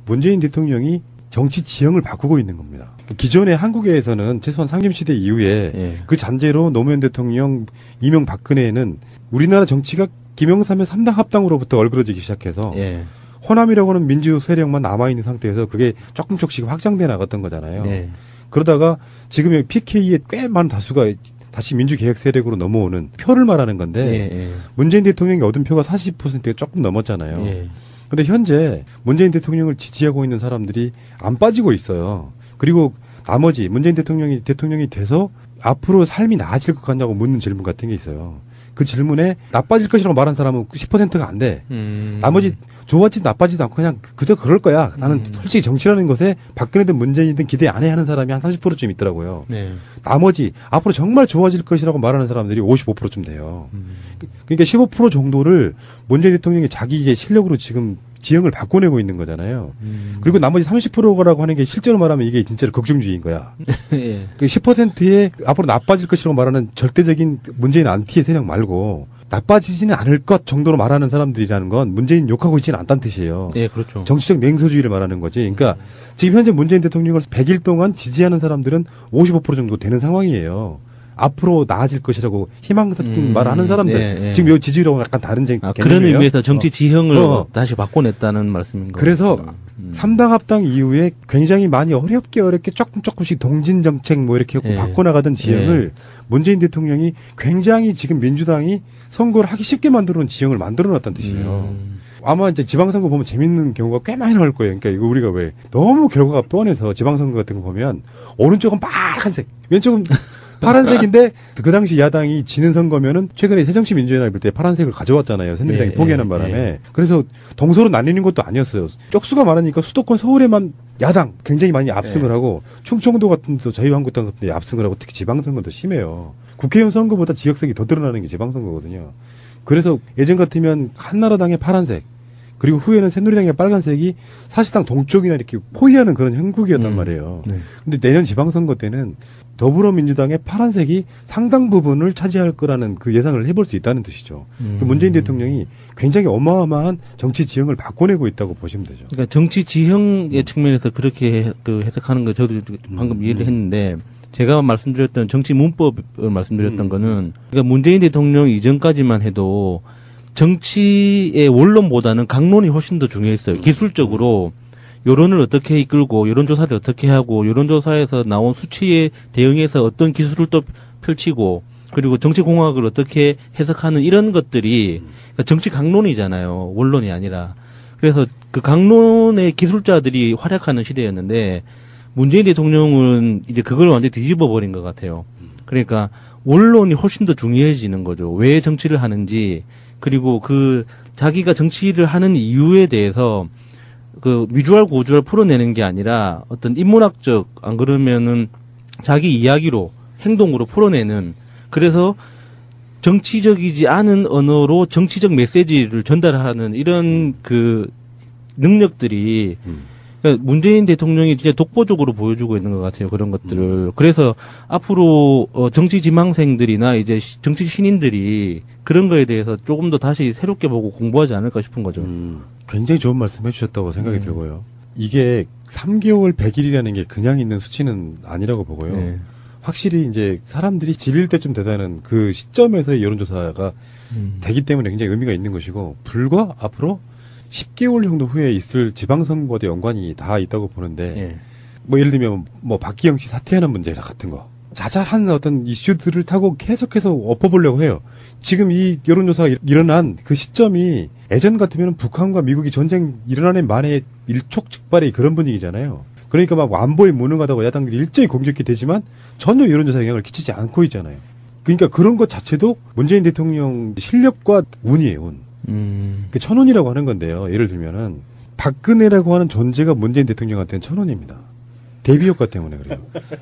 문재인 대통령이 정치 지형을 바꾸고 있는 겁니다. 기존의 한국에서는 최소한 상김시대 이후에 예. 그 잔재로 노무현 대통령, 이명박근혜는 우리나라 정치가 김영삼의 3당 합당으로부터 얼그러지기 시작해서 예. 호남이라고 하는 민주 세력만 남아있는 상태에서 그게 조금씩 확장돼 나갔던 거잖아요. 예. 그러다가 지금의 PK의 꽤 많은 다수가 다시 민주개혁 세력으로 넘어오는 표를 말하는 건데 예. 예. 문재인 대통령이 얻은 표가 40%가 조금 넘었잖아요. 예. 근데 현재 문재인 대통령을 지지하고 있는 사람들이 안 빠지고 있어요. 그리고 나머지 문재인 대통령이 돼서 앞으로 삶이 나아질 것 같냐고 묻는 질문 같은 게 있어요. 그 질문에 나빠질 것이라고 말한 사람은 10%가 안 돼. 나머지 좋아지도 나빠지도 않고 그냥 그저 그럴 거야. 나는 솔직히 정치라는 것에 박근혜든 문재인이든 기대 안 해 하는 사람이 한 30%쯤 있더라고요. 네. 나머지 앞으로 정말 좋아질 것이라고 말하는 사람들이 55%쯤 돼요. 그러니까 15% 정도를 문재인 대통령이 자기의 실력으로 지금 지형을 바꿔내고 있는 거잖아요. 그리고 나머지 30%라고 하는 게 실제로 말하면 이게 진짜로 극중주의인 거야. 예. 그 10%의 앞으로 나빠질 것이라고 말하는 절대적인 문재인 안티의 세력 말고 나빠지지는 않을 것 정도로 말하는 사람들이라는 건 문재인 욕하고 있지는 않다는 뜻이에요. 예, 그렇죠. 정치적 냉소주의를 말하는 거지. 그러니까 지금 현재 문재인 대통령을 100일 동안 지지하는 사람들은 55% 정도 되는 상황이에요. 앞으로 나아질 것이라고 희망 섞인 말을 하는 사람들. 네, 네. 지금 이 지지율하고 약간 다른 개념이에요. 그런 의미에서 정치 지형을 다시 바꿔냈다는 말씀인 거예요. 그래서 3당 합당 이후에 굉장히 많이 어렵게 조금씩 동진 정책 뭐 이렇게 예. 바꿔나가던 지형을 문재인 대통령이 굉장히 지금 민주당이 선거를 하기 쉽게 만들어 놓은 지형을 만들어 놨다는 뜻이에요. 아마 이제 지방선거 보면 재밌는 경우가 꽤 많이 나올 거예요. 그러니까 이거 우리가 왜 너무 결과가 뻔해서 지방선거 같은 거 보면 오른쪽은 빨간색, 왼쪽은 파란색인데 그 당시 야당이 지는 선거면은 최근에 새정치민주연합일 때 파란색을 가져왔잖아요. 새누리당이 포기하는 바람에. 그래서 동서로 나뉘는 것도 아니었어요. 쪽수가 많으니까 수도권 서울에만 야당 굉장히 많이 압승을 하고 충청도 같은 데도 자유한국당 같은 데 압승을 하고 특히 지방선거도 심해요. 국회의원 선거보다 지역색이 더 드러나는 게 지방선거거든요. 그래서 예전 같으면 한나라당의 파란색 그리고 후에는 새누리당의 빨간색이 사실상 동쪽이나 이렇게 포위하는 그런 형국이었단 말이에요. 네. 근데 내년 지방선거 때는 더불어민주당의 파란색이 상당 부분을 차지할 거라는 그 예상을 해볼 수 있다는 뜻이죠. 문재인 대통령이 굉장히 어마어마한 정치 지형을 바꿔내고 있다고 보시면 되죠. 그러니까 정치 지형의 측면에서 그렇게 해석하는 거 저도 방금 이해를 했는데 제가 말씀드렸던 정치 문법을 말씀드렸던 거는 그러니까 문재인 대통령 이전까지만 해도 정치의 원론보다는 강론이 훨씬 더 중요했어요. 기술적으로 여론을 어떻게 이끌고 여론조사를 어떻게 하고 여론조사에서 나온 수치에 대응해서 어떤 기술을 또 펼치고 그리고 정치공학을 어떻게 해석하는 이런 것들이 그러니까 정치 강론이잖아요. 원론이 아니라. 그래서 그 강론의 기술자들이 활약하는 시대였는데 문재인 대통령은 이제 그걸 완전히 뒤집어 버린 것 같아요. 그러니까 원론이 훨씬 더 중요해지는 거죠. 왜 정치를 하는지 그리고 그 자기가 정치를 하는 이유에 대해서 그 위주얼 고주얼 풀어내는 게 아니라 어떤 인문학적 안 그러면은 자기 이야기로 행동으로 풀어내는 그래서 정치적이지 않은 언어로 정치적 메시지를 전달하는 이런 그 능력들이 그러니까 문재인 대통령이 진짜 독보적으로 보여주고 있는 것 같아요. 그런 것들을. 그래서 앞으로 정치 지망생들이나 이제 정치 신인들이 그런 거에 대해서 조금 더 다시 새롭게 보고 공부하지 않을까 싶은 거죠. 굉장히 좋은 말씀 해주셨다고 생각이 들고요. 이게 3개월 100일이라는 게 그냥 있는 수치는 아니라고 보고요. 네. 확실히 이제 사람들이 질릴 때쯤 되다는 그 시점에서의 여론조사가 되기 때문에 굉장히 의미가 있는 것이고 불과 앞으로 10개월 정도 후에 있을 지방선거와도 연관이 다 있다고 보는데 예. 뭐 예를 들면 뭐 박기영 씨 사퇴하는 문제 같은 거 자잘한 어떤 이슈들을 타고 계속해서 엎어보려고 해요. 지금 이 여론조사가 일어난 그 시점이 예전 같으면 북한과 미국이 전쟁 일어나는 만에 일촉즉발의 그런 분위기잖아요. 그러니까 막 안보에 무능하다고 야당들이 일제히 공격이 되지만 전혀 여론조사 영향을 끼치지 않고 있잖아요. 그러니까 그런 것 자체도 문재인 대통령 실력과 운이에요, 운. 그 천운이라고 하는 건데요. 예를 들면은 박근혜라고 하는 존재가 문재인 대통령한테는 천운입니다. 대비효과 때문에 그래요.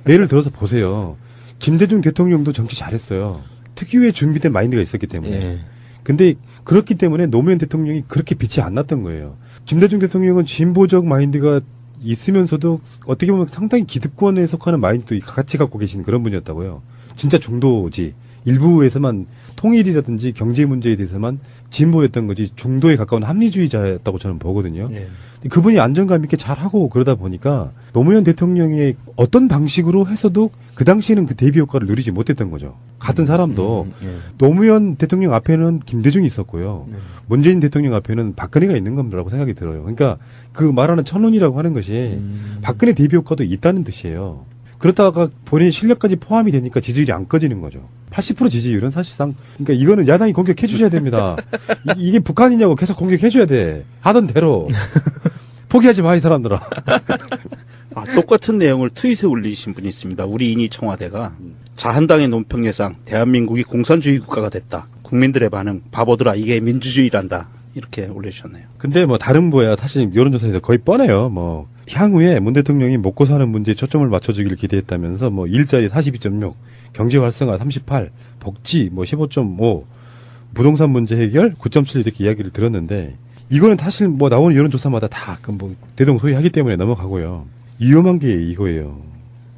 예를 들어서 보세요. 김대중 대통령도 정치 잘했어요. 특유의 준비된 마인드가 있었기 때문에. 예. 근데 그렇기 때문에 노무현 대통령이 그렇게 빛이 안 났던 거예요. 김대중 대통령은 진보적 마인드가 있으면서도 어떻게 보면 상당히 기득권에 속하는 마인드도 같이 갖고 계신 그런 분이었다고요. 진짜 중도지. 일부에서만 통일이라든지 경제 문제에 대해서만 진보였던 거지 중도에 가까운 합리주의자였다고 저는 보거든요. 예. 그분이 안정감 있게 잘하고 그러다 보니까 노무현 대통령이 어떤 방식으로 했어도 그 당시에는 그 대비 효과를 누리지 못했던 거죠. 같은 사람도 예. 노무현 대통령 앞에는 김대중이 있었고요. 문재인 대통령 앞에는 박근혜가 있는 겁니다라고 생각이 들어요. 그러니까 그 말하는 천운이라고 하는 것이 박근혜 대비 효과도 있다는 뜻이에요. 그렇다가 본인 실력까지 포함이 되니까 지지율이 안 꺼지는 거죠. 80% 지지율은 사실상 그러니까 이거는 야당이 공격해 주셔야 됩니다. 이게 북한이냐고 계속 공격해 줘야 돼. 하던 대로. 포기하지 마, 이 사람들아. 똑같은 내용을 트윗에 올리신 분이 있습니다. 우리 인이 청와대가 자한당의 논평예상 대한민국이 공산주의 국가가 됐다. 국민들의 반응 바보들아 이게 민주주의란다. 이렇게 올려주셨네요. 근데 뭐 다른 뭐야 사실 여론조사에서 거의 뻔해요. 뭐 향후에 문 대통령이 먹고 사는 문제에 초점을 맞춰주기를 기대했다면서 뭐 일자리 42.6, 경제 활성화 38, 복지 뭐 15.5, 부동산 문제 해결 9.7 이렇게 이야기를 들었는데 이거는 사실 뭐 나오는 여론조사마다 다 뭐 대동소이하기 때문에 넘어가고요. 위험한 게 이거예요.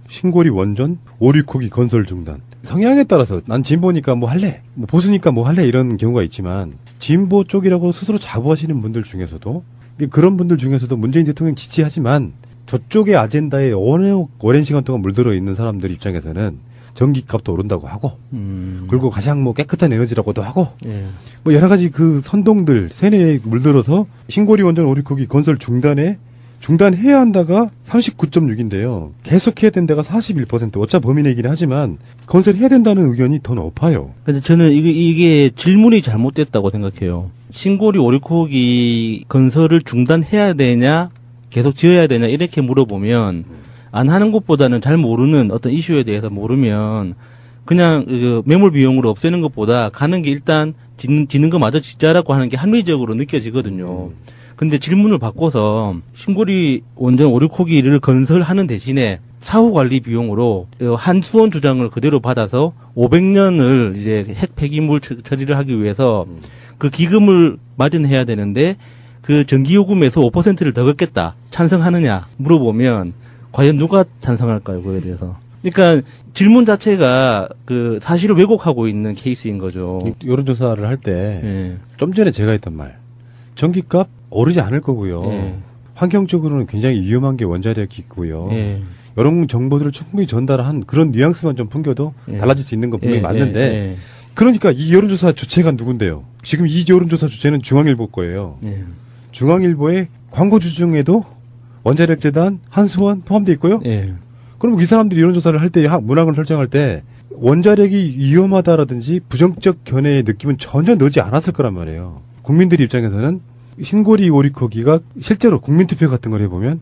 신고리 원전, 오리코기 건설 중단. 성향에 따라서 난 진보니까 뭐 할래, 뭐 보수니까 뭐 할래 이런 경우가 있지만 진보 쪽이라고 스스로 자부하시는 분들 중에서도 그런 분들 중에서도 문재인 대통령 지지하지만 저쪽의 아젠다에 오랜 시간 동안 물들어 있는 사람들 입장에서는 전기값도 오른다고 하고 그리고 가장 뭐 깨끗한 에너지라고도 하고 예. 뭐 여러 가지 그 선동들 세뇌에 물들어서 신고리 원전 오리코기 건설 중단해야 한다가 39.6인데요. 계속해야 된다가 41%. 오차 범위 내기는 하지만 건설해야 된다는 의견이 더 높아요. 근데 저는 이게 질문이 잘못됐다고 생각해요. 신고리 오리코기 건설을 중단해야 되냐, 계속 지어야 되냐 이렇게 물어보면 안 하는 것보다는 잘 모르는 어떤 이슈에 대해서 모르면 그냥 그 매몰 비용으로 없애는 것보다 가는 게 일단 짓는 거 마저 짓자라고 하는 게 합리적으로 느껴지거든요. 근데 질문을 바꿔서 신고리 원전 오리코기를 건설하는 대신에 사후 관리 비용으로 한수원 주장을 그대로 받아서 500년을 이제 핵 폐기물 처리를 하기 위해서 그 기금을 마련해야 되는데 그 전기요금에서 5%를 더 걷겠다. 찬성하느냐 물어보면 과연 누가 찬성할까요? 그거에 대해서. 그러니까 질문 자체가 그 사실을 왜곡하고 있는 케이스인 거죠. 여론조사를 할 때 좀 예. 전에 제가 했던 말. 전기값 오르지 않을 거고요. 예. 환경적으로는 굉장히 위험한 게 원자력이고요. 예. 이런 정보들을 충분히 전달한 그런 뉘앙스만 좀 풍겨도 예. 달라질 수 있는 건 분명히 예. 맞는데 예. 그러니까 이 여론조사 주체가 누군데요? 지금 이 여론조사 주체는 중앙일보 거예요. 예. 중앙일보의 광고주 중에도 원자력재단, 한수원 포함되어 있고요. 예. 그럼 이 사람들이 여론조사를 할 때, 문항을 설정할 때 원자력이 위험하다라든지 부정적 견해의 느낌은 전혀 넣지 않았을 거란 말이에요. 국민들 입장에서는 신고리 오리코기가 실제로 국민투표 같은 걸 해보면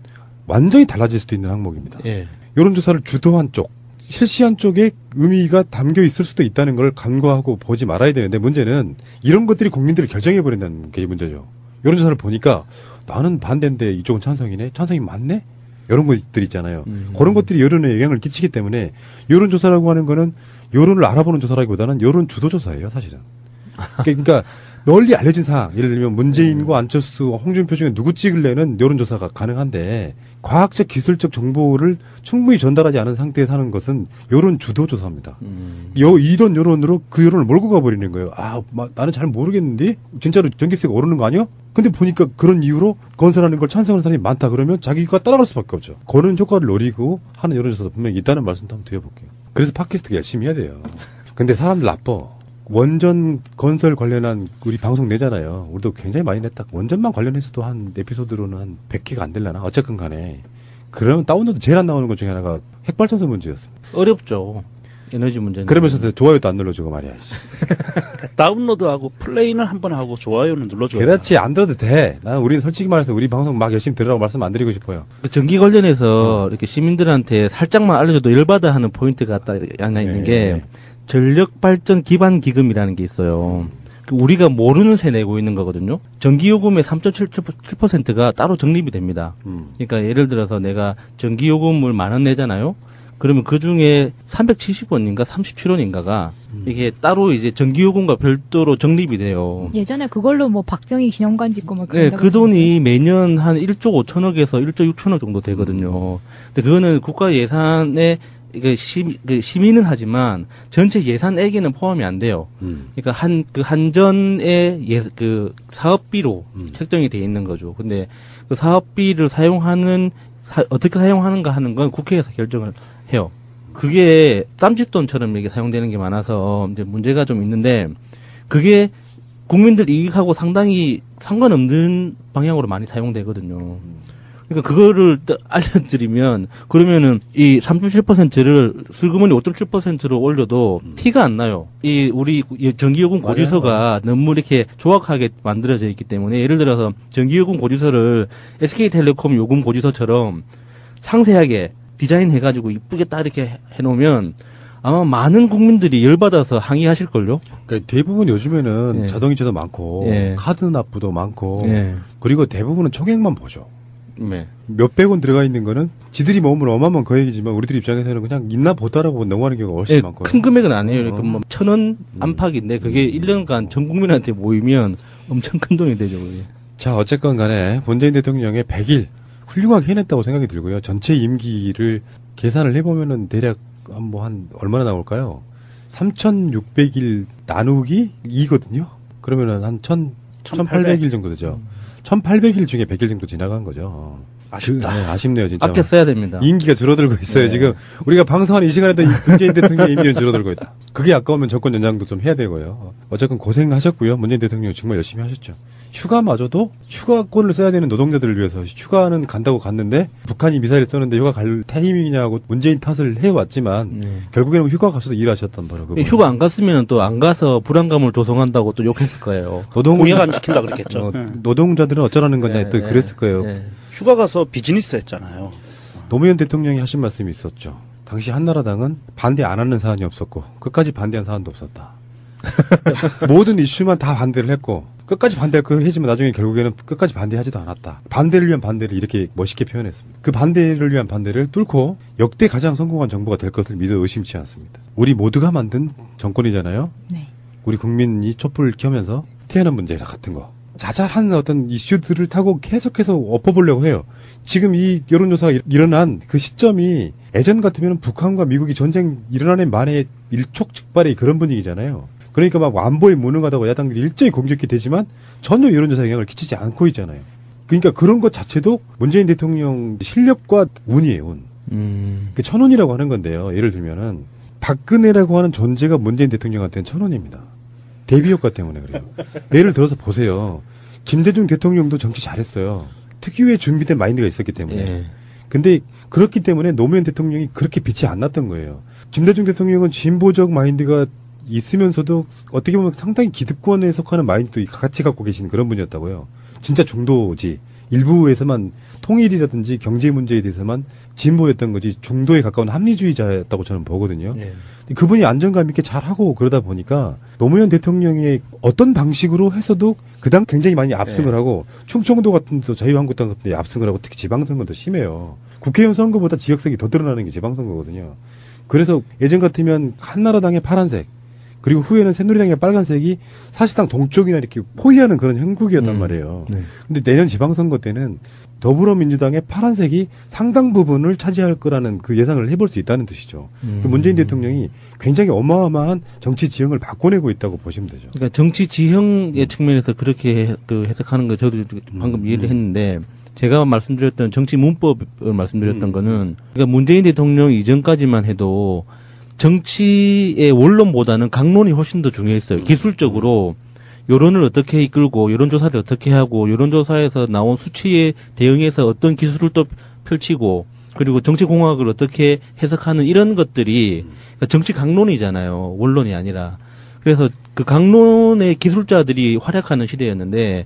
완전히 달라질 수도 있는 항목입니다. 예. 여론조사를 주도한 쪽, 실시한 쪽에 의미가 담겨 있을 수도 있다는 걸 간과하고 보지 말아야 되는데 문제는 이런 것들이 국민들을 결정해버린다는 게 문제죠. 여론조사를 보니까 나는 반대인데 이쪽은 찬성이네? 찬성이 맞네? 이런 것들 있잖아요. 그런 것들이 여론에 영향을 끼치기 때문에 여론조사라고 하는 거는 여론을 알아보는 조사라기보다는 여론 주도조사예요, 사실은. 그러니까 널리 알려진 사항, 예를 들면 문재인과 안철수, 홍준표 중에 누구 찍을래는 여론조사가 가능한데 과학적, 기술적 정보를 충분히 전달하지 않은 상태에서 하는 것은 여론 주도조사입니다. 이런 여론으로 그 여론을 몰고 가버리는 거예요. 나는 잘 모르겠는데 진짜로 전기세가 오르는 거 아니야? 근데 보니까 그런 이유로 건설하는 걸 찬성하는 사람이 많다 그러면 자기가 따라갈 수밖에 없죠. 그런 효과를 노리고 하는 여론조사도 분명히 있다는 말씀도 한번 드려볼게요. 그래서 팟캐스트가 열심히 해야 돼요. 근데 사람들 나빠. 원전 건설 관련한 우리 방송 내잖아요. 우리도 굉장히 많이 냈다. 원전만 관련해서도 한 에피소드로는 한 100개가 안 되려나? 어쨌든 간에. 그러면 다운로드 제일 안 나오는 것 중에 하나가 핵발전소 문제였습니다. 어렵죠. 에너지 문제는. 그러면서도 좋아요도 안 눌러주고 말이야. 다운로드하고 플레이는 한번 하고 좋아요는 눌러줘요. 그렇지. 안 들어도 돼. 나는 우리는 솔직히 말해서 우리 방송 막 열심히 들으라고 말씀 안 드리고 싶어요. 그 전기 관련해서 이렇게 시민들한테 살짝만 알려줘도 열받아 하는 포인트가 딱 하나 있는 게 전력발전 기반 기금이라는 게 있어요. 우리가 모르는 세 내고 있는 거거든요. 전기요금의 3.7%가 따로 적립이 됩니다. 그러니까 예를 들어서 내가 전기요금을 10,000원 내잖아요. 그러면 그 중에 370원인가 37원인가가 이게 따로 이제 전기요금과 별도로 적립이 돼요. 예전에 그걸로 뭐 박정희 기념관 짓고 막 네, 그 돈이 매년 한 1조 5천억에서 1조 6천억 정도 되거든요. 근데 그거는 국가 예산에 이게 시민은 하지만 전체 예산액에는 포함이 안 돼요. 그러니까 한전의 사업비로 책정이 돼 있는 거죠. 근데 그 사업비를 어떻게 사용하는가 하는 건 국회에서 결정을 해요. 그게 땀짓돈처럼 이게 사용되는 게 많아서 이제 문제가 좀 있는데, 그게 국민들 이익하고 상당히 상관없는 방향으로 많이 사용되거든요. 그러니까 그거를 알려드리면, 그러면은 이 3.7%를 슬그머니 5.7%로 올려도 티가 안 나요. 우리 전기요금 고지서가 너무 이렇게 조악하게 만들어져 있기 때문에, 예를 들어서 전기요금 고지서를 SK텔레콤 요금 고지서처럼 상세하게 디자인해가지고 이쁘게 딱 이렇게 해놓으면 아마 많은 국민들이 열받아서 항의하실걸요? 그러니까 대부분 요즘에는 예. 자동이체도 많고, 예. 카드 납부도 많고, 예. 그리고 대부분은 총액만 보죠. 네. 몇백 원 들어가 있는 거는 지들이 모으면 어마어마한 거액이지만 우리들 입장에서는 그냥 있나 보다라고 넘어가는 경우가 훨씬 예, 많고요. 큰 금액은 아니에요. 그러니까 뭐 1,000원 안팎인데 그게 1년간 전 국민한테 모이면 엄청 큰 돈이 되죠. 그게. 자, 어쨌건 간에 문재인 대통령의 100일 훌륭하게 해냈다고 생각이 들고요. 전체 임기를 계산을 해보면은 대략 한 얼마나 나올까요? 3,600일 나누기 2거든요. 그러면은 한 1,800일 정도 되죠. 1,800일 중에 100일 정도 지나간 거죠. 아쉽다. 네, 아쉽네요, 진짜. 아껴 써야 됩니다. 임기가 줄어들고 있어요. 네. 지금 우리가 방송하는 이 시간에도 문재인 대통령의 임기는 줄어들고 있다. 그게 아까우면 정권 연장도 좀 해야 되고요. 어쨌건 고생하셨고요. 문재인 대통령 정말 열심히 하셨죠. 휴가마저도 휴가권을 써야 되는 노동자들을 위해서 휴가는 간다고 갔는데 북한이 미사일 쏘는데 휴가 갈 타이밍이냐고 문재인 탓을 해왔지만 결국에는 휴가 가서도 일하셨단 말이에요. 휴가 안 갔으면 또 안 가서 불안감을 조성한다고 또 욕했을 거예요. 공약 안 지킨다 그랬겠죠. 노동자들은 어쩌라는 거냐 네, 또 네, 그랬을 거예요. 네. 휴가 가서 비즈니스 했잖아요. 노무현 대통령이 하신 말씀이 있었죠. 당시 한나라당은 반대 안 하는 사안이 없었고 끝까지 반대한 사안도 없었다. 모든 이슈만 다 반대를 했고 끝까지 반대할 그 해지만 나중에 결국에는 끝까지 반대하지도 않았다. 반대를 위한 반대를 이렇게 멋있게 표현했습니다. 그 반대를 위한 반대를 뚫고 역대 가장 성공한 정부가 될 것을 믿어 의심치 않습니다. 우리 모두가 만든 정권이잖아요. 네. 우리 국민이 촛불을 켜면서 태어난 문제 같은 거. 자잘한 어떤 이슈들을 타고 계속해서 엎어보려고 해요. 지금 이 여론조사가 일어난 그 시점이 예전 같으면 북한과 미국이 전쟁 일어나는 만에 일촉즉발의 그런 분위기잖아요. 그러니까 막 안보에 무능하다고 야당들이 일제히 공격이 되지만 전혀 여론조사에 영향을 끼치지 않고 있잖아요. 그러니까 그런 것 자체도 문재인 대통령 실력과 운이에요, 운. 그 천운이라고 하는 건데요. 예를 들면은 박근혜라고 하는 존재가 문재인 대통령한테는 천운입니다. 대비효과 때문에 그래요. 예를 들어서 보세요. 김대중 대통령도 정치 잘했어요. 특유의 준비된 마인드가 있었기 때문에. 예. 근데 그렇기 때문에 노무현 대통령이 그렇게 빛이 안 났던 거예요. 김대중 대통령은 진보적 마인드가 있으면서도 어떻게 보면 상당히 기득권에 속하는 마인드도 같이 갖고 계신 그런 분이었다고요. 진짜 중도지. 일부에서만 통일이라든지 경제 문제에 대해서만 진보였던 거지 중도에 가까운 합리주의자였다고 저는 보거든요. 예. 그분이 안정감 있게 잘하고 그러다 보니까 노무현 대통령의 어떤 방식으로 해서도 그 당 굉장히 많이 압승을 하고 충청도 같은 데 자유한국당 같은 데 압승을 하고 특히 지방선거는 더 심해요. 국회의원 선거보다 지역색이 더 드러나는 게 지방선거거든요. 그래서 예전 같으면 한나라당의 파란색 그리고 후에는 새누리당의 빨간색이 사실상 동쪽이나 이렇게 포위하는 그런 형국이었단 말이에요. 네. 근데 내년 지방선거 때는 더불어민주당의 파란색이 상당 부분을 차지할 거라는 그 예상을 해볼 수 있다는 뜻이죠. 그 문재인 대통령이 굉장히 어마어마한 정치 지형을 바꿔내고 있다고 보시면 되죠. 그러니까 정치 지형의 측면에서 그렇게 해석하는 거 저도 방금 이해를 했는데, 제가 말씀드렸던 정치 문법을 말씀드렸던 거는, 그러니까 문재인 대통령 이전까지만 해도 정치의 원론보다는 강론이 훨씬 더 중요했어요. 기술적으로 여론을 어떻게 이끌고 여론조사를 어떻게 하고 여론조사에서 나온 수치에 대응해서 어떤 기술을 또 펼치고 그리고 정치공학을 어떻게 해석하는 이런 것들이 그러니까 정치 강론이잖아요. 원론이 아니라. 그래서 그 강론의 기술자들이 활약하는 시대였는데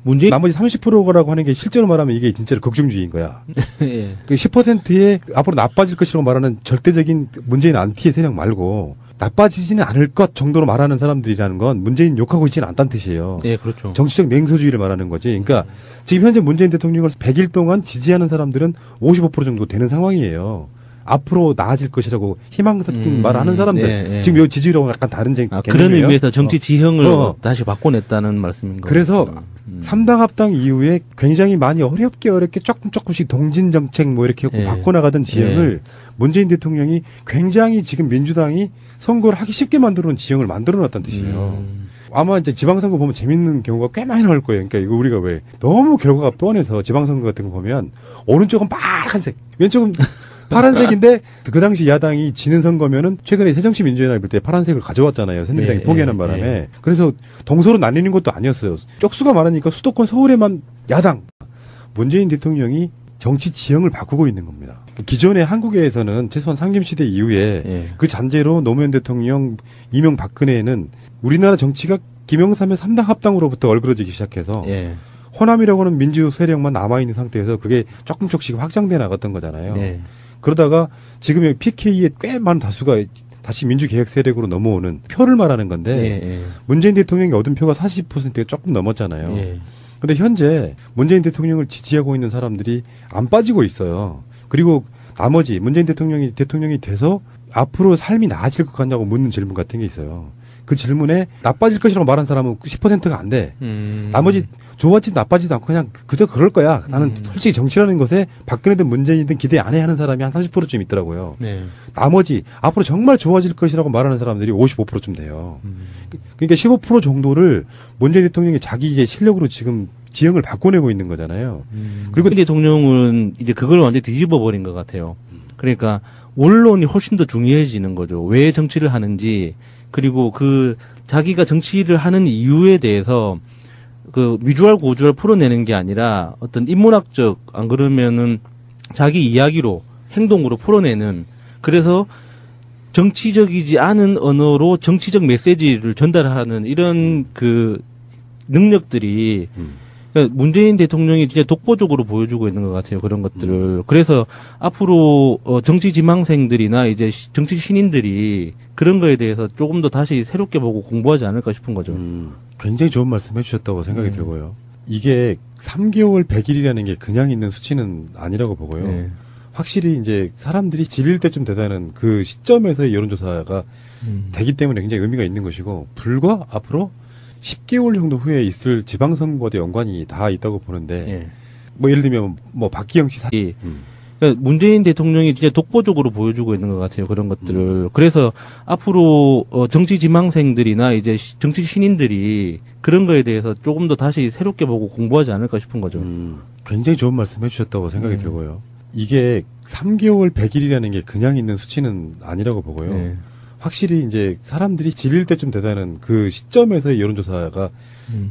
문재인 나머지 30%라고 하는 게 실제로 말하면 이게 진짜로 극중주의인 거야. 예. 그 10%의 앞으로 나빠질 것이라고 말하는 절대적인 문재인 안티의 세력 말고 나빠지지는 않을 것 정도로 말하는 사람들이라는 건 문재인 욕하고 있지는 않다는 뜻이에요. 예, 그렇죠. 정치적 냉소주의를 말하는 거지. 그러니까 지금 현재 문재인 대통령을 100일 동안 지지하는 사람들은 55% 정도 되는 상황이에요. 앞으로 나아질 것이라고 희망 섞인 말하는 사람들. 예, 예. 지금 이 지지율하고 약간 다른 그런 개념이에요. 의미에서 정치 지형을 다시 바꿔냈다는 말씀인 거예요. 그래서 3당 합당 이후에 굉장히 많이 어렵게 조금씩 동진 정책 뭐 이렇게 예. 바꿔나가던 지형을 문재인 대통령이 굉장히 지금 민주당이 선거를 하기 쉽게 만들어 놓은 지형을 만들어 놨다는 뜻이에요. 아마 이제 지방선거 보면 재밌는 경우가 꽤 많이 나올 거예요. 그러니까 이거 우리가 왜 너무 결과가 뻔해서 지방선거 같은 거 보면 오른쪽은 빨간색, 왼쪽은 파란색인데 그 당시 야당이 지는 선거면은 최근에 새정치민주연합 때 파란색을 가져왔잖아요. 새누리당이 포기하는 바람에. 그래서 동서로 나뉘는 것도 아니었어요. 쪽수가 많으니까 수도권 서울에만 야당. 문재인 대통령이 정치 지형을 바꾸고 있는 겁니다. 기존의 한국에서는 최소한 상김시대 이후에 그 잔재로 노무현 대통령, 이명박근혜는 우리나라 정치가 김영삼의 3당 합당으로부터 얼그러지기 시작해서 호남이라고 하는 민주 세력만 남아있는 상태에서 그게 조금씩 확장돼 나갔던 거잖아요. 그러다가 지금의 PK에 꽤 많은 다수가 다시 민주개혁 세력으로 넘어오는 표를 말하는 건데 문재인 대통령이 얻은 표가 40%가 조금 넘었잖아요. 근데 현재 문재인 대통령을 지지하고 있는 사람들이 안 빠지고 있어요. 그리고 나머지 문재인 대통령이 돼서 앞으로 삶이 나아질 것 같냐고 묻는 질문 같은 게 있어요. 그 질문에 나빠질 것이라고 말한 사람은 10%가 안 돼. 나머지 좋아지든 나빠지도 않고 그냥 그저 그럴 거야. 나는 솔직히 정치라는 것에 박근혜든 문재인이든 기대 안 해 하는 사람이 한 30%쯤 있더라고요. 나머지 앞으로 정말 좋아질 것이라고 말하는 사람들이 55%쯤 돼요. 그러니까 15% 정도를 문재인 대통령이 자기 이제 실력으로 지금 지형을 바꿔내고 있는 거잖아요. 그리고 문재인 대통령은 이제 그걸 완전히 뒤집어 버린 것 같아요. 그러니까 원론이 훨씬 더 중요해지는 거죠. 왜 정치를 하는지, 그리고 그 자기가 정치를 하는 이유에 대해서 그 미주알 고주알 풀어내는 게 아니라 어떤 인문학적, 안 그러면은 자기 이야기로 행동으로 풀어내는, 그래서 정치적이지 않은 언어로 정치적 메시지를 전달하는 이런 그 능력들이 그러니까 문재인 대통령이 진짜 독보적으로 보여주고 있는 것 같아요. 그런 것들을. 그래서 앞으로 정치 지망생들이나 이제 정치 신인들이 그런 거에 대해서 조금 더 다시 새롭게 보고 공부하지 않을까 싶은 거죠. 굉장히 좋은 말씀 해주셨다고 생각이 들고요. 이게 3개월 100일이라는 게 그냥 있는 수치는 아니라고 보고요. 확실히 이제 사람들이 질릴 때쯤 되다는 그 시점에서의 여론조사가 되기 때문에 굉장히 의미가 있는 것이고, 불과 앞으로 10개월 정도 후에 있을 지방선거와도 연관이 다 있다고 보는데, 뭐 예를 들면 뭐 박기영 씨 그러니까 문재인 대통령이 진짜 독보적으로 보여주고 있는 것 같아요. 그런 것들을. 그래서 앞으로 정치 지망생들이나 이제 정치 신인들이 그런 거에 대해서 조금 더 다시 새롭게 보고 공부하지 않을까 싶은 거죠. 굉장히 좋은 말씀 해주셨다고 생각이 들고요. 이게 3개월 100일이라는 게 그냥 있는 수치는 아니라고 보고요. 확실히 이제 사람들이 질릴 때쯤 되다는 그 시점에서의 여론조사가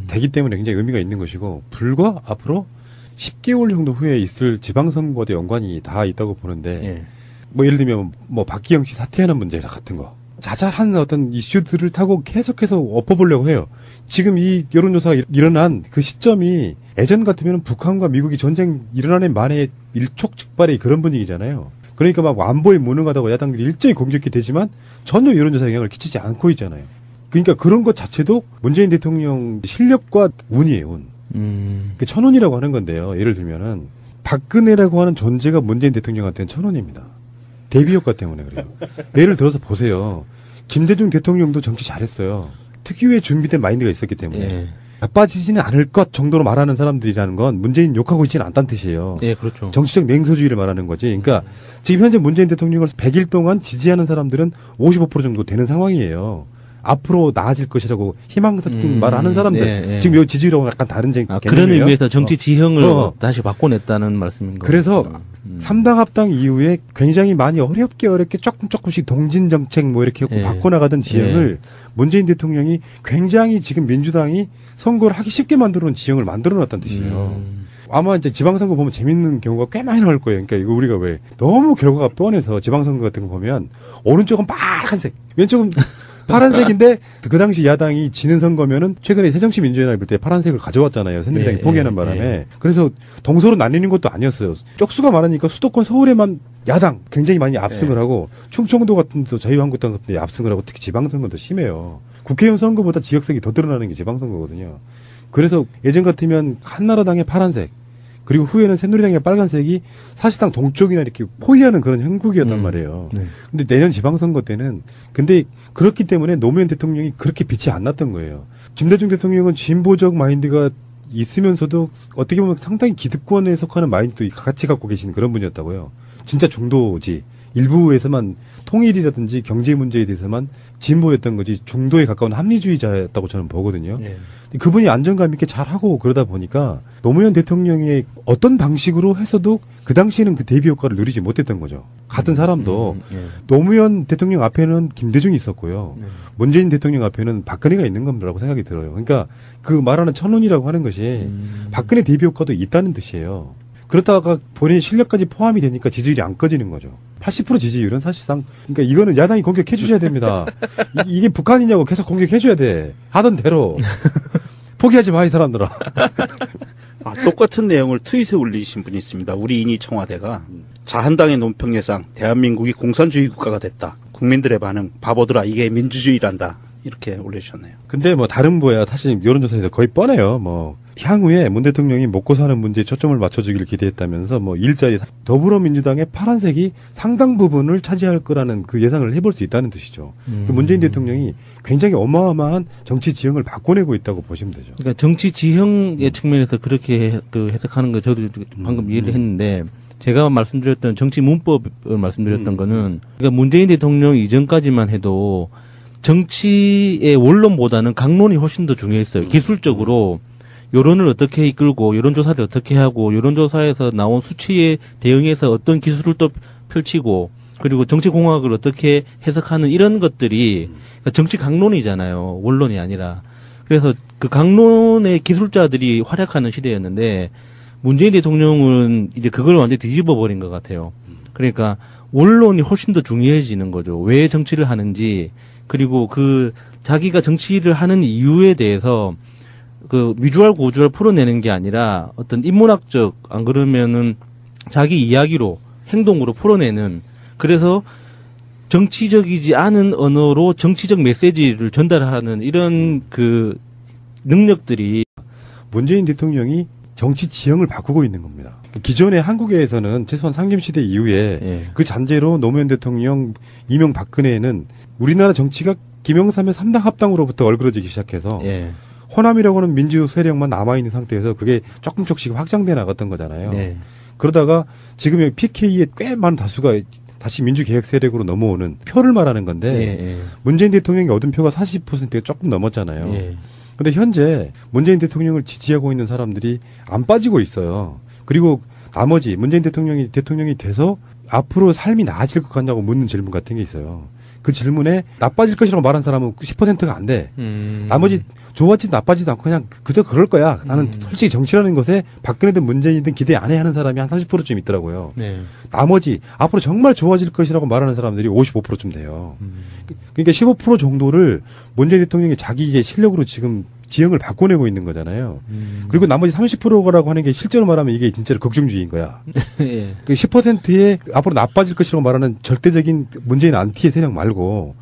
되기 때문에 굉장히 의미가 있는 것이고, 불과 앞으로 10개월 정도 후에 있을 지방선거와도 연관이 다 있다고 보는데, 뭐 예를 들면 뭐 박기영 씨 사퇴하는 문제 같은 거, 자잘한 어떤 이슈들을 타고 계속해서 엎어보려고 해요. 지금 이 여론조사가 일어난 그 시점이 예전 같으면 북한과 미국이 전쟁 일어나는 만에 일촉즉발의 그런 분위기잖아요. 그러니까 막 안보에 무능하다고 야당들이 일제히 공격이 되지만 전혀 여론조사 영향을 끼치지 않고 있잖아요. 그러니까 그런 것 자체도 문재인 대통령 실력과 운이에요, 운. 그 천운이라고 하는 건데요. 예를 들면은 박근혜라고 하는 존재가 문재인 대통령한테는 천운입니다. 대비효과 때문에 그래요. 예를 들어서 보세요. 김대중 대통령도 정치 잘했어요. 특유의 준비된 마인드가 있었기 때문에. 나빠지지는 않을 것 정도로 말하는 사람들이라는 건 문재인 욕하고 있지는 않다는 뜻이에요. 그렇죠. 정치적 냉소주의를 말하는 거지. 그러니까 지금 현재 문재인 대통령을 100일 동안 지지하는 사람들은 55% 정도 되는 상황이에요. 앞으로 나아질 것이라고 희망 섞인 말하는 사람들. 지금 요 지지율하고 약간 다른 개념이에요. 그런 의미에서 정치 지형을 다시 바꿔냈다는 말씀인 거예요. 그래서 3당 합당 이후에 굉장히 많이 어렵게 조금씩 동진 정책 뭐 이렇게 바꿔나가던 지형을 문재인 대통령이 굉장히 지금 민주당이 선거를 하기 쉽게 만들어 놓은 지형을 만들어 놨다는 뜻이에요. 아마 이제 지방선거 보면 재밌는 경우가 꽤 많이 나올 거예요. 그러니까 이거 우리가 왜 너무 결과가 뻔해서 지방선거 같은 거 보면 오른쪽은 빨간색, 왼쪽은 파란색인데 그 당시 야당이 지는 선거면은 최근에 새정치민주연합 때 파란색을 가져왔잖아요. 새누리당이 포기하는 바람에. 그래서 동서로 나뉘는 것도 아니었어요. 쪽수가 많으니까 수도권 서울에만 야당 굉장히 많이 압승을 하고, 충청도 같은 데도 자유한국당 같은 데 압승을 하고, 특히 지방선거도 심해요. 국회의원 선거보다 지역색이 더 드러나는 게 지방선거거든요. 그래서 예전 같으면 한나라당의 파란색, 그리고 후에는 새누리당의 빨간색이 사실상 동쪽이나 이렇게 포위하는 그런 형국이었단 말이에요. 근데 내년 지방선거 때는, 근데 그렇기 때문에 노무현 대통령이 그렇게 빛이 안 났던 거예요. 김대중 대통령은 진보적 마인드가 있으면서도 어떻게 보면 상당히 기득권에 속하는 마인드도 같이 갖고 계시는 그런 분이었다고요. 진짜 중도지. 일부에서만 통일이라든지 경제 문제에 대해서만 진보였던 거지 중도에 가까운 합리주의자였다고 저는 보거든요. 예. 그분이 안정감 있게 잘하고 그러다 보니까 노무현 대통령의 어떤 방식으로 했어도 그 당시에는 그 대비 효과를 누리지 못했던 거죠. 같은 사람도 예. 노무현 대통령 앞에는 김대중이 있었고요. 문재인 대통령 앞에는 박근혜가 있는 겁니다라고 생각이 들어요. 그러니까 그 말하는 천운이라고 하는 것이 박근혜 대비 효과도 있다는 뜻이에요. 그렇다가 본인 실력까지 포함이 되니까 지지율이 안 꺼지는 거죠. 80% 지지율은 사실상 그러니까 이거는 야당이 공격해 주셔야 됩니다. 이게 북한이냐고 계속 공격해 줘야 돼. 하던 대로. 포기하지 마 이 사람들아. 똑같은 내용을 트윗에 올리신 분이 있습니다. 우리 인이 청와대가 자한당의 논평 예상 대한민국이 공산주의 국가가 됐다. 국민들의 반응 바보들아 이게 민주주의란다. 이렇게 올려주셨네요. 근데 뭐 다른 뭐야 사실 여론조사에서 거의 뻔해요. 뭐 향후에 문 대통령이 먹고 사는 문제에 초점을 맞춰주기를 기대했다면서 뭐 일자리 더불어민주당의 파란색이 상당 부분을 차지할 거라는 그 예상을 해볼 수 있다는 뜻이죠. 그 문재인 대통령이 굉장히 어마어마한 정치 지형을 바꿔내고 있다고 보시면 되죠. 그러니까 정치 지형의 측면에서 그렇게 해석하는 거 저도 방금 이해를 했는데 제가 말씀드렸던 정치 문법을 말씀드렸던 거는 그러니까 문재인 대통령 이전까지만 해도 정치의 원론보다는 강론이 훨씬 더 중요했어요. 기술적으로 여론을 어떻게 이끌고 여론조사를 어떻게 하고 여론조사에서 나온 수치에 대응해서 어떤 기술을 또 펼치고 그리고 정치공학을 어떻게 해석하는 이런 것들이 그러니까 정치 강론이잖아요. 원론이 아니라. 그래서 그 강론의 기술자들이 활약하는 시대였는데 문재인 대통령은 이제 그걸 완전히 뒤집어 버린 것 같아요. 그러니까 원론이 훨씬 더 중요해지는 거죠. 왜 정치를 하는지 그리고 그 자기가 정치를 하는 이유에 대해서 그 미주알 고주알 풀어내는 게 아니라 어떤 인문학적 안 그러면은 자기 이야기로 행동으로 풀어내는 그래서 정치적이지 않은 언어로 정치적 메시지를 전달하는 이런 그 능력들이 문재인 대통령이 정치 지형을 바꾸고 있는 겁니다. 기존의 한국에서는 최소한 상김시대 이후에 예. 그 잔재로 노무현 대통령, 이명박근혜는 우리나라 정치가 김영삼의 3당 합당으로부터 얼그러지기 시작해서 예. 호남이라고 하는 민주 세력만 남아있는 상태에서 그게 조금씩 확장돼 나갔던 거잖아요. 예. 그러다가 지금 PK에 꽤 많은 다수가 다시 민주개혁 세력으로 넘어오는 표를 말하는 건데 예. 문재인 대통령이 얻은 표가 40%가 조금 넘었잖아요. 예. 근데 현재 문재인 대통령을 지지하고 있는 사람들이 안 빠지고 있어요. 그리고 나머지 문재인 대통령이 돼서 앞으로 삶이 나아질 것 같냐고 묻는 질문 같은 게 있어요. 그 질문에 나빠질 것이라고 말한 사람은 10%가 안 돼. 나머지 좋아지도 나빠지도 않고 그냥 그저 그럴 거야. 나는 솔직히 정치라는 것에 박근혜든 문재인이든 기대 안 해 하는 사람이 한 30%쯤 있더라고요. 네. 나머지 앞으로 정말 좋아질 것이라고 말하는 사람들이 55%쯤 돼요. 그러니까 15% 정도를 문재인 대통령이 자기의 실력으로 지금 지형을 바꿔내고 있는 거잖아요. 그리고 나머지 30%라고 하는 게 실제로 말하면 이게 진짜로 극중주의인 거야. 예. 그 10%의 앞으로 나빠질 것이라고 말하는 절대적인 문재인 안티의 세력 말고